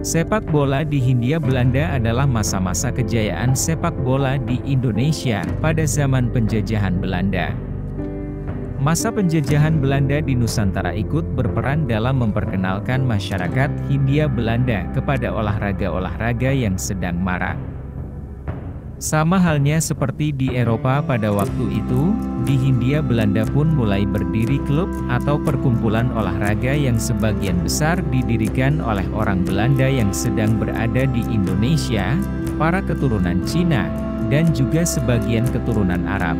Sepak bola di Hindia Belanda adalah masa-masa kejayaan sepak bola di Indonesia pada zaman penjajahan Belanda. Masa penjajahan Belanda di Nusantara ikut berperan dalam memperkenalkan masyarakat Hindia Belanda kepada olahraga-olahraga yang sedang marak. Sama halnya seperti di Eropa pada waktu itu, di Hindia Belanda pun mulai berdiri klub atau perkumpulan olahraga yang sebagian besar didirikan oleh orang Belanda yang sedang berada di Indonesia, para keturunan Cina, dan juga sebagian keturunan Arab.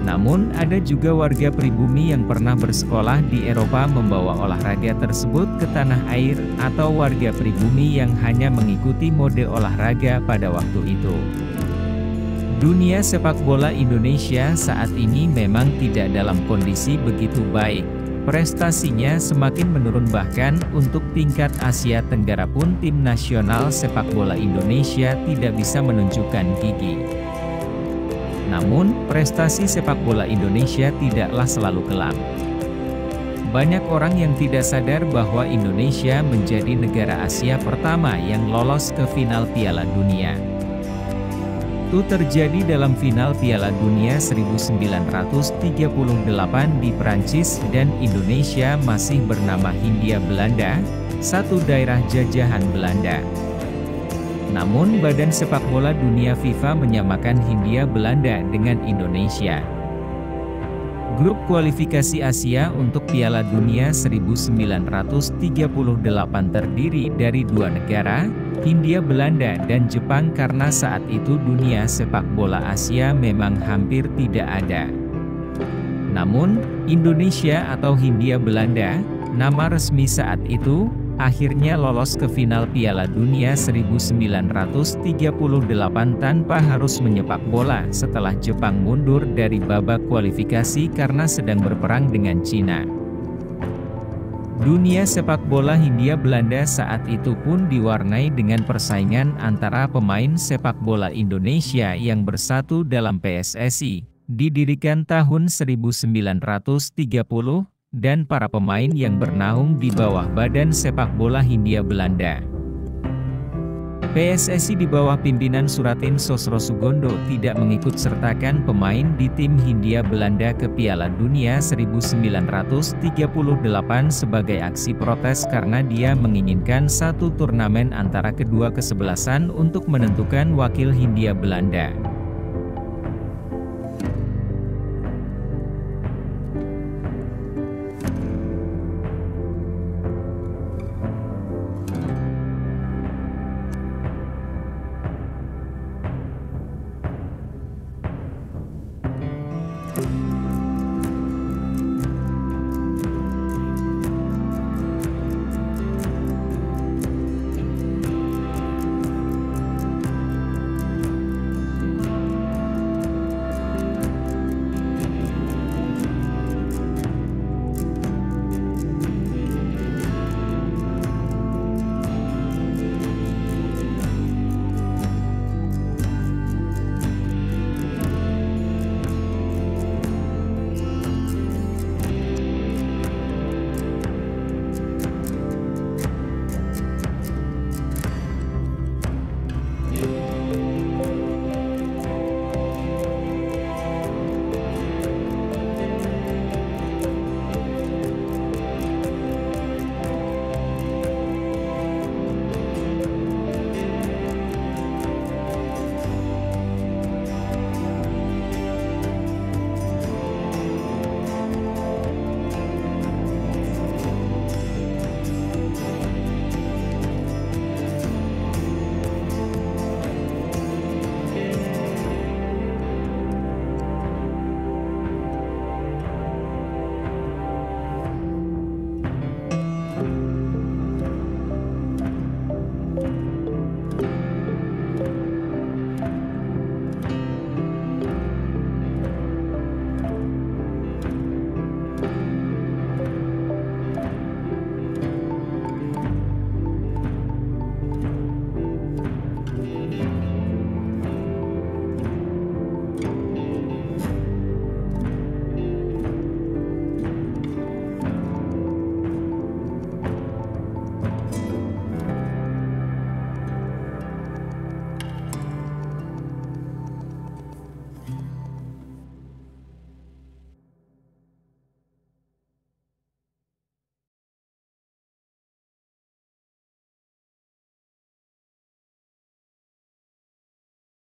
Namun, ada juga warga pribumi yang pernah bersekolah di Eropa membawa olahraga tersebut ke tanah air, atau warga pribumi yang hanya mengikuti mode olahraga pada waktu itu. Dunia sepak bola Indonesia saat ini memang tidak dalam kondisi begitu baik. Prestasinya semakin menurun, bahkan untuk tingkat Asia Tenggara pun tim nasional sepak bola Indonesia tidak bisa menunjukkan gigi. Namun, prestasi sepak bola Indonesia tidaklah selalu kelam. Banyak orang yang tidak sadar bahwa Indonesia menjadi negara Asia pertama yang lolos ke final Piala Dunia. Itu terjadi dalam final Piala Dunia 1938 di Prancis, dan Indonesia masih bernama Hindia Belanda, satu daerah jajahan Belanda. Namun Badan Sepak Bola Dunia FIFA menyamakan Hindia Belanda dengan Indonesia. Grup kualifikasi Asia untuk Piala Dunia 1938 terdiri dari dua negara, Hindia Belanda dan Jepang, karena saat itu dunia sepak bola Asia memang hampir tidak ada. Namun, Indonesia atau Hindia Belanda, nama resmi saat itu, akhirnya lolos ke final Piala Dunia 1938 tanpa harus menyepak bola setelah Jepang mundur dari babak kualifikasi karena sedang berperang dengan Cina. Dunia sepak bola Hindia Belanda saat itu pun diwarnai dengan persaingan antara pemain sepak bola Indonesia yang bersatu dalam PSSI, didirikan tahun 1930, dan para pemain yang bernaung di bawah Badan Sepak Bola Hindia Belanda. PSSI di bawah pimpinan Suratin Sosrosugondo tidak mengikut sertakan pemain di tim Hindia Belanda ke Piala Dunia 1938 sebagai aksi protes karena dia menginginkan satu turnamen antara kedua kesebelasan untuk menentukan wakil Hindia Belanda.